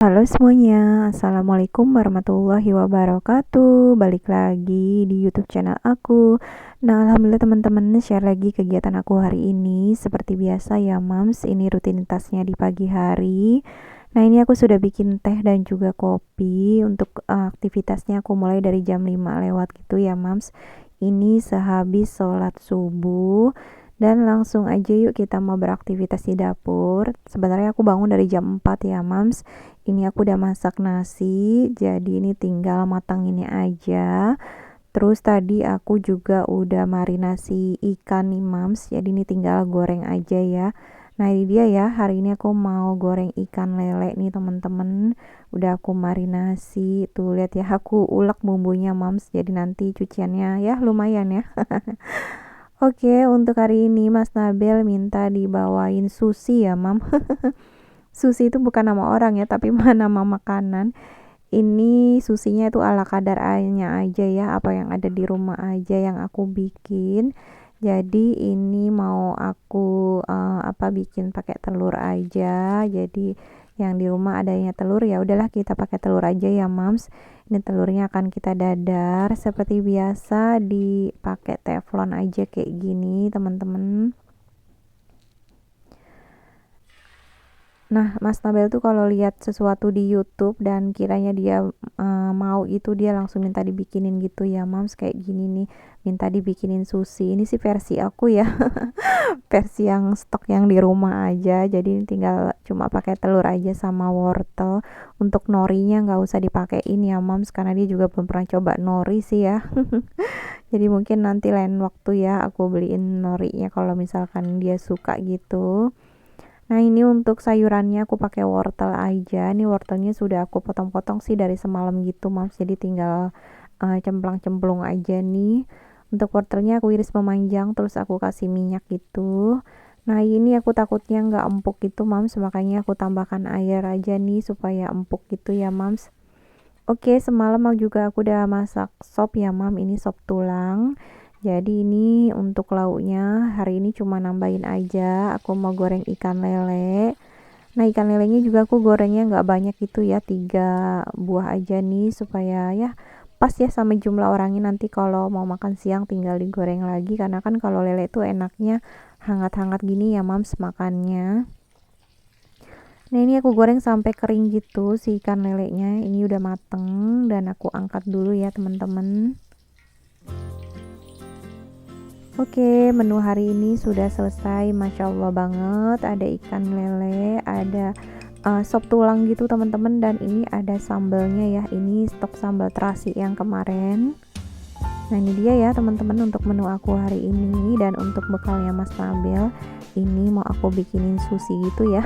Halo semuanya, Assalamualaikum warahmatullahi wabarakatuh. Balik lagi di YouTube channel aku. Nah, alhamdulillah teman-teman, share lagi kegiatan aku hari ini. Seperti biasa ya, Mams, ini rutinitasnya di pagi hari. Nah, ini aku sudah bikin teh dan juga kopi. Untuk aktivitasnya aku mulai dari jam 5 lewat gitu ya, Mams. Ini sehabis sholat subuh. Dan langsung aja yuk kita mau beraktivitas di dapur. Sebenarnya aku bangun dari jam 4 ya, Mams. Ini aku udah masak nasi, jadi ini tinggal matang ini aja. Terus tadi aku juga udah marinasi ikan nih, Mams, jadi ini tinggal goreng aja ya. Nah, ini dia ya, hari ini aku mau goreng ikan lele nih teman-teman. Udah aku marinasi, tuh lihat ya, aku ulek bumbunya, Mams, jadi nanti cuciannya ya lumayan ya. Oke, untuk hari ini Mas Nabil minta dibawain sushi ya, Mam. Sushi itu bukan nama orang ya, tapi nama makanan. Ini susinya itu ala kadarnya aja ya, apa yang ada di rumah aja yang aku bikin. Jadi ini mau aku bikin pakai telur aja. Jadi yang di rumah adanya telur, ya udahlah kita pakai telur aja ya, Mams. Ini telurnya akan kita dadar seperti biasa, dipakai teflon aja kayak gini, teman-teman. Nah, Mas Nabel tuh kalau lihat sesuatu di YouTube dan kiranya dia mau itu, dia langsung minta dibikinin gitu ya, Mams, kayak gini nih, minta dibikinin sushi. Ini sih versi aku ya, versi yang stok yang di rumah aja. Jadi tinggal cuma pakai telur aja sama wortel. Untuk norinya nggak usah dipakein ya, Mams, karena dia juga belum pernah coba nori sih ya. Jadi mungkin nanti lain waktu ya aku beliin norinya kalau misalkan dia suka gitu. Nah, ini untuk sayurannya aku pakai wortel aja. Nih wortelnya sudah aku potong-potong sih dari semalam gitu, Mams. Jadi tinggal cemplang-cemplung aja nih. Untuk wortelnya aku iris memanjang, terus aku kasih minyak gitu. Nah, ini aku takutnya nggak empuk gitu, Mams. Makanya aku tambahkan air aja nih supaya empuk gitu ya, Mams. Oke, semalam juga aku udah masak sop ya, Mam. Ini sop tulang. Jadi ini untuk lauknya hari ini cuma nambahin aja. Aku mau goreng ikan lele. Nah, ikan lelenya juga aku gorengnya nggak banyak gitu ya, 3 buah aja nih supaya ya pas ya sama jumlah orangnya. Nanti kalau mau makan siang tinggal digoreng lagi, karena kan kalau lele itu enaknya hangat-hangat gini ya, Mams, makannya. Nah, ini aku goreng sampai kering gitu si ikan lelenya. Ini udah mateng dan aku angkat dulu ya, teman-teman. Oke, menu hari ini sudah selesai. Masya Allah banget. Ada ikan lele, ada sop tulang gitu, teman-teman. Dan ini ada sambalnya ya. Ini stok sambal terasi yang kemarin. Nah, ini dia ya teman-teman untuk menu aku hari ini. Dan untuk bekalnya Mas Nabil, ini mau aku bikinin sushi gitu ya.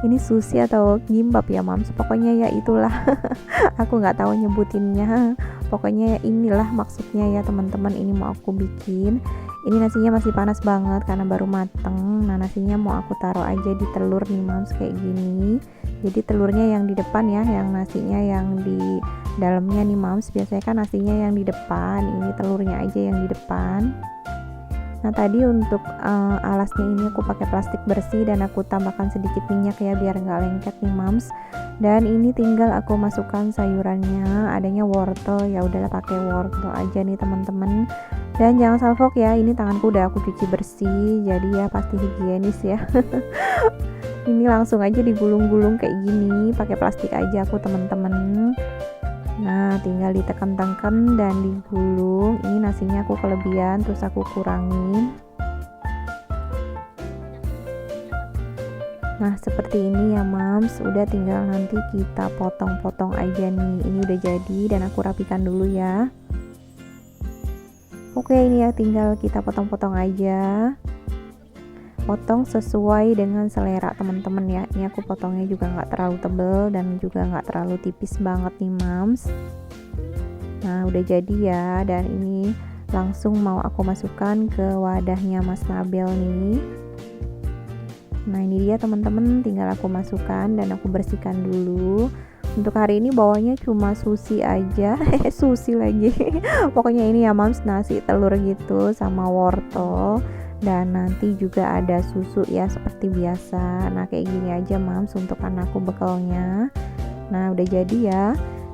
Ini sushi atau gimbap ya, Mams, pokoknya ya itulah. Aku nggak tahu nyebutinnya, pokoknya ya inilah maksudnya ya teman-teman. Ini mau aku bikin, ini nasinya masih panas banget karena baru mateng. Nah, nasinya mau aku taruh aja di telur nih, Mams, kayak gini. Jadi telurnya yang di depan ya, yang nasinya yang di dalamnya nih, Mams. Biasanya kan nasinya yang di depan, ini telurnya aja yang di depan. Nah, tadi untuk alasnya ini aku pakai plastik bersih dan aku tambahkan sedikit minyak ya biar nggak lengket nih, Mams. Dan ini tinggal aku masukkan sayurannya, adanya wortel, ya udahlah pakai wortel aja nih teman-teman. Dan jangan salfok ya, ini tanganku udah aku cuci bersih, jadi ya pasti higienis ya. Ini langsung aja digulung-gulung kayak gini, pakai plastik aja aku, teman-teman. Nah, tinggal ditekan-tekan dan digulung. Ini nasinya aku kelebihan, terus aku kurangin. Nah, seperti ini ya, Mams. Udah tinggal nanti kita potong-potong aja nih. Ini udah jadi dan aku rapikan dulu ya. Oke, ini ya tinggal kita potong-potong aja. Potong sesuai dengan selera teman-teman ya. Ini aku potongnya juga nggak terlalu tebel dan juga nggak terlalu tipis banget nih, Mams. Nah, udah jadi ya, dan ini langsung mau aku masukkan ke wadahnya Mas Nabil nih. Nah, ini dia teman-teman, tinggal aku masukkan dan aku bersihkan dulu. Untuk hari ini bawahnya cuma sushi aja. Sushi lagi. Pokoknya ini ya, Mams, nasi telur gitu sama wortel. Dan nanti juga ada susu ya seperti biasa. Nah, kayak gini aja, Mams, untuk anakku bekalnya. Nah udah jadi ya.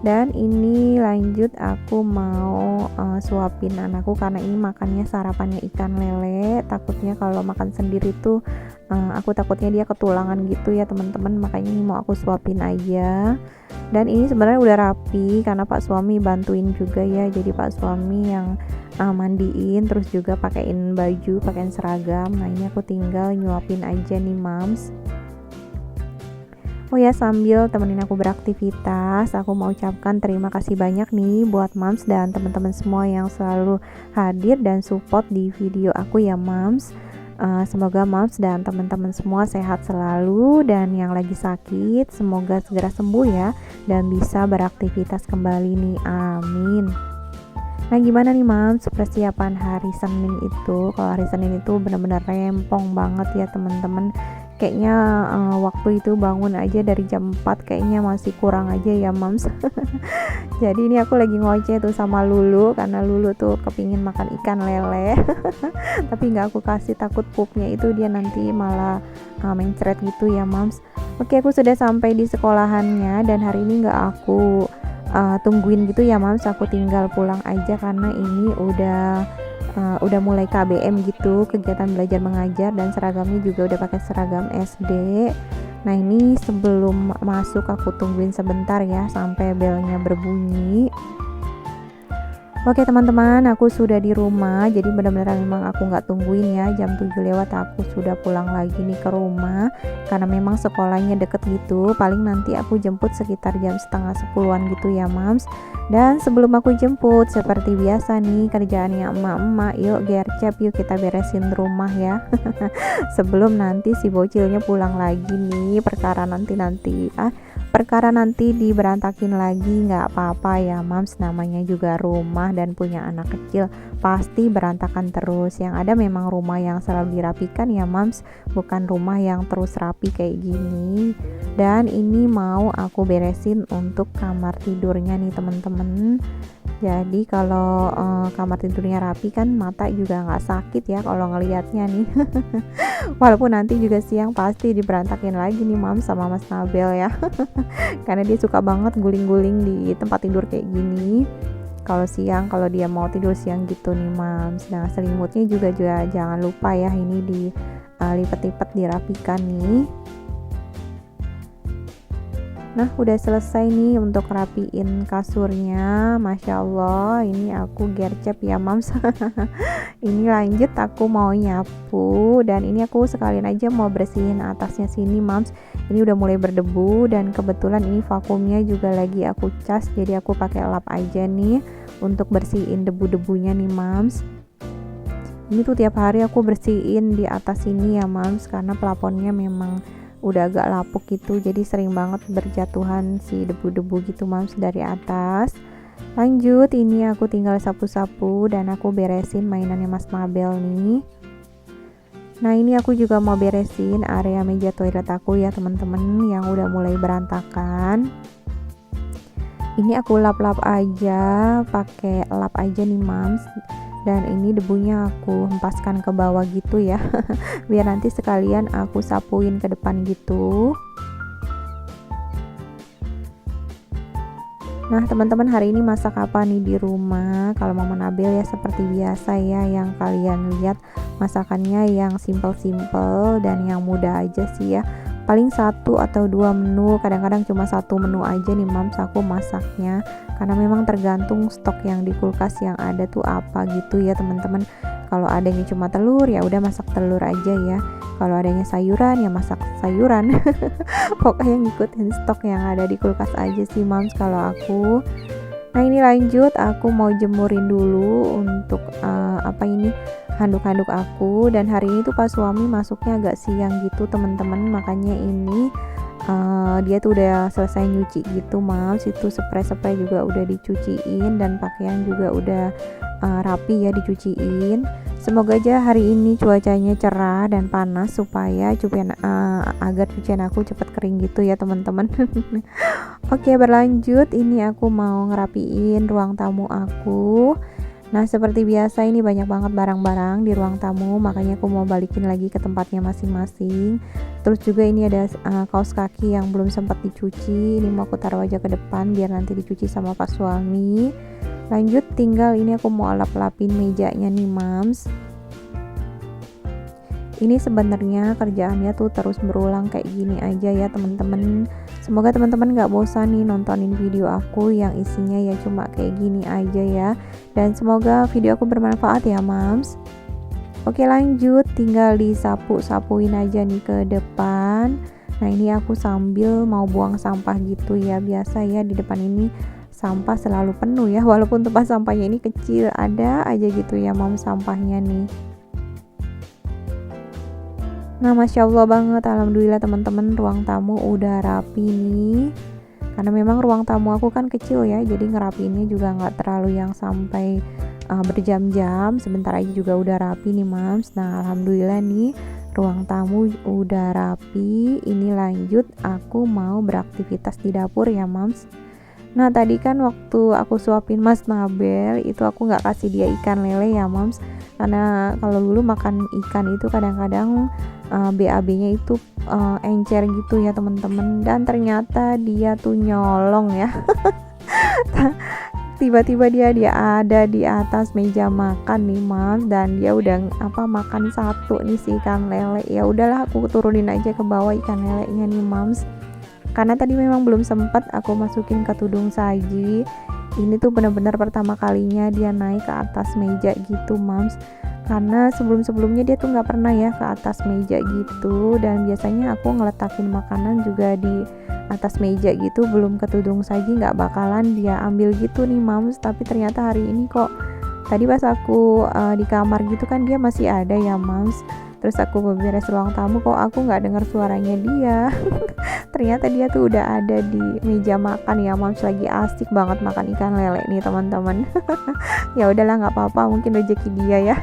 Dan ini lanjut aku mau suapin anakku karena ini makannya sarapannya ikan lele. Takutnya kalau makan sendiri tuh aku takutnya dia ketulangan gitu ya teman-teman, makanya ini mau aku suapin aja. Dan ini sebenarnya udah rapi karena Pak suami bantuin juga ya, jadi Pak suami yang mandiin, terus juga pakein baju, pakein seragam. Nah ini aku tinggal nyuapin aja nih mams. Oh ya, sambil temenin aku beraktivitas, aku mau ucapkan terima kasih banyak nih buat Mams dan teman-teman semua yang selalu hadir dan support di video aku ya Mams. Semoga Mams dan teman-teman semua sehat selalu, dan yang lagi sakit semoga segera sembuh ya dan bisa beraktivitas kembali nih, amin. Nah gimana nih Mams persiapan hari Senin itu? Kalau hari Senin itu benar-benar rempong banget ya teman-teman. Kayaknya waktu itu bangun aja dari jam 4 kayaknya masih kurang aja ya Mams. Jadi ini aku lagi ngoceh tuh sama Lulu karena Lulu tuh kepingin makan ikan lele. Tapi nggak aku kasih, takut pupnya itu dia nanti malah mencret gitu ya Mams. Oke, aku sudah sampai di sekolahannya dan hari ini nggak aku tungguin gitu ya Mams, aku tinggal pulang aja karena ini udah mulai KBM gitu, kegiatan belajar mengajar, dan seragamnya juga udah pakai seragam SD. Nah ini sebelum masuk aku tungguin sebentar ya sampai belnya berbunyi. Oke teman-teman, aku sudah di rumah, jadi benar-benar memang aku nggak tungguin ya, jam 7 lewat aku sudah pulang lagi nih ke rumah karena memang sekolahnya deket gitu. Paling nanti aku jemput sekitar jam setengah 10-an gitu ya Mams. Dan sebelum aku jemput, seperti biasa nih kerjaannya emak-emak, yuk gercep, yuk kita beresin rumah ya. Sebelum nanti si bocilnya pulang lagi nih, perkara nanti diberantakin lagi nggak apa-apa ya Mams, namanya juga rumah dan punya anak kecil pasti berantakan terus. Yang ada memang rumah yang selalu dirapikan ya Mams, bukan rumah yang terus rapi kayak gini. Dan ini mau aku beresin untuk kamar tidurnya nih temen-temen. Jadi kalau kamar tidurnya rapi kan mata juga nggak sakit ya kalau ngelihatnya nih. Walaupun nanti juga siang pasti diberantakin lagi nih Mams sama Mas Nabel ya. Karena dia suka banget guling-guling di tempat tidur kayak gini. Kalau siang, kalau dia mau tidur siang gitu nih Mams. Nah selimutnya juga jangan lupa ya, ini dilipat-lipat dirapikan nih. Nah udah selesai nih untuk rapiin kasurnya, Masya Allah ini aku gercep ya Mams. Ini lanjut aku mau nyapu, dan ini aku sekalian aja mau bersihin atasnya sini Mams. Ini udah mulai berdebu dan kebetulan ini vakumnya juga lagi aku cas, jadi aku pakai lap aja nih untuk bersihin debu-debunya nih Mams. Ini tuh tiap hari aku bersihin di atas sini ya Mams, karena plafonnya memang udah agak lapuk gitu, jadi sering banget berjatuhan si debu-debu gitu Mams dari atas. Lanjut, ini aku tinggal sapu-sapu dan aku beresin mainannya Mas Mabel nih. Nah ini aku juga mau beresin area meja toilet aku ya teman-teman, yang udah mulai berantakan. Ini aku lap-lap aja, pakai lap aja nih Mams. Dan ini debunya aku hempaskan ke bawah gitu ya. Biar nanti sekalian aku sapuin ke depan gitu. Nah teman-teman, hari ini masak apa nih di rumah? Kalau Mama Nabil ya seperti biasa ya, yang kalian lihat masakannya yang simple-simple dan yang mudah aja sih ya. Paling 1 atau 2 menu, kadang-kadang cuma 1 menu aja nih Mams aku masaknya, karena memang tergantung stok yang di kulkas yang ada tuh apa gitu ya teman-teman. Kalau adanya cuma telur ya udah masak telur aja ya, kalau adanya sayuran ya masak sayuran. Pokoknya ngikutin stok yang ada di kulkas aja sih Mams kalau aku. Nah ini lanjut aku mau jemurin dulu untuk handuk-handuk aku, dan hari ini tuh pas suami masuknya agak siang gitu teman-teman, makanya ini dia tuh udah selesai nyuci gitu Mams. Itu spray juga udah dicuciin dan pakaian juga udah rapi ya dicuciin. Semoga aja hari ini cuacanya cerah dan panas supaya agar cucian aku cepat kering gitu ya teman-teman. Oke, berlanjut, ini aku mau ngerapiin ruang tamu aku. Nah seperti biasa ini banyak banget barang-barang di ruang tamu, makanya aku mau balikin lagi ke tempatnya masing-masing. Terus juga ini ada kaos kaki yang belum sempat dicuci, ini mau aku taruh aja ke depan biar nanti dicuci sama Pak suami. Lanjut tinggal ini aku mau lap-lapin mejanya nih mams. Ini sebenarnya kerjaannya tuh terus berulang kayak gini aja ya teman-teman. Semoga teman-teman gak bosan nih nontonin video aku yang isinya ya cuma kayak gini aja ya. Dan semoga video aku bermanfaat ya mams. Oke lanjut, tinggal disapu-sapuin aja nih ke depan. Nah ini aku sambil mau buang sampah gitu ya. Biasa ya di depan ini sampah selalu penuh ya. Walaupun tempat sampahnya ini kecil, ada aja gitu ya mams sampahnya nih. Nah Masya Allah banget, alhamdulillah teman-teman, ruang tamu udah rapi nih. Karena memang ruang tamu aku kan kecil ya, jadi ngerapiinnya juga nggak terlalu yang sampai berjam-jam. Sebentar aja juga udah rapi nih mams. Nah alhamdulillah nih ruang tamu udah rapi. Ini lanjut aku mau beraktivitas di dapur ya mams. Nah tadi kan waktu aku suapin Mas Nabel itu aku nggak kasih dia ikan lele ya mams, karena kalau dulu makan ikan itu kadang-kadang BAB-nya itu encer gitu ya teman-teman, dan ternyata dia tuh nyolong ya. Tiba-tiba dia ada di atas meja makan nih mams, dan dia udah makan satu nih si ikan lele. Ya udahlah aku turunin aja ke bawah ikan lelenya nih mams, karena tadi memang belum sempat aku masukin ke tudung saji. Ini tuh benar-benar pertama kalinya dia naik ke atas meja gitu mams, karena sebelum-sebelumnya dia tuh nggak pernah ya ke atas meja gitu. Dan biasanya aku ngeletakin makanan juga di atas meja gitu, belum ke tudung saji nggak bakalan dia ambil gitu nih mams. Tapi ternyata hari ini kok, tadi pas aku di kamar gitu kan dia masih ada ya mams. Terus aku beberes ruang tamu, kok aku nggak dengar suaranya dia. Ternyata dia tuh udah ada di meja makan ya mams, lagi asik banget makan ikan lele nih teman-teman. Ya udahlah nggak apa-apa, mungkin rezeki dia ya.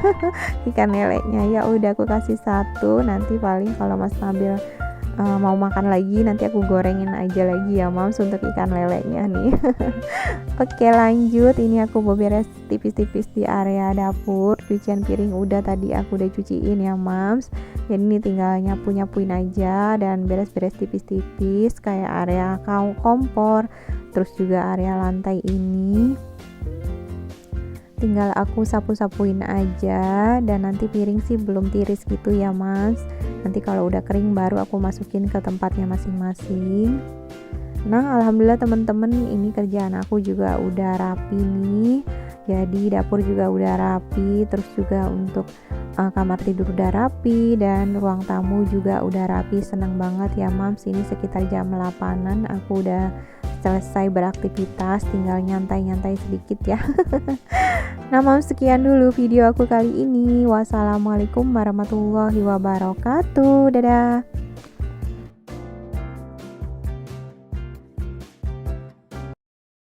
Ikan lelenya ya udah aku kasih satu, nanti paling kalau Mas Nabil mau makan lagi nanti aku gorengin aja lagi ya mams untuk ikan lelenya nih. Oke lanjut, ini aku beberes tipis-tipis di area dapur. Cucian piring udah tadi aku udah cuciin ya mams, jadi ini tinggal nyapu-nyapuin aja dan beres-beres tipis-tipis kayak area kompor, terus juga area lantai ini tinggal aku sapu-sapuin aja. Dan nanti piring sih belum tiris gitu ya mas, nanti kalau udah kering baru aku masukin ke tempatnya masing-masing. Nah alhamdulillah teman-teman, ini kerjaan aku juga udah rapi nih, jadi dapur juga udah rapi, terus juga untuk kamar tidur udah rapi, dan ruang tamu juga udah rapi. Seneng banget ya mams, ini sekitar jam 8-an aku udah selesai beraktivitas, tinggal nyantai-nyantai sedikit ya. Nah mams, sekian dulu video aku kali ini. Wassalamualaikum warahmatullahi wabarakatuh. Dadah.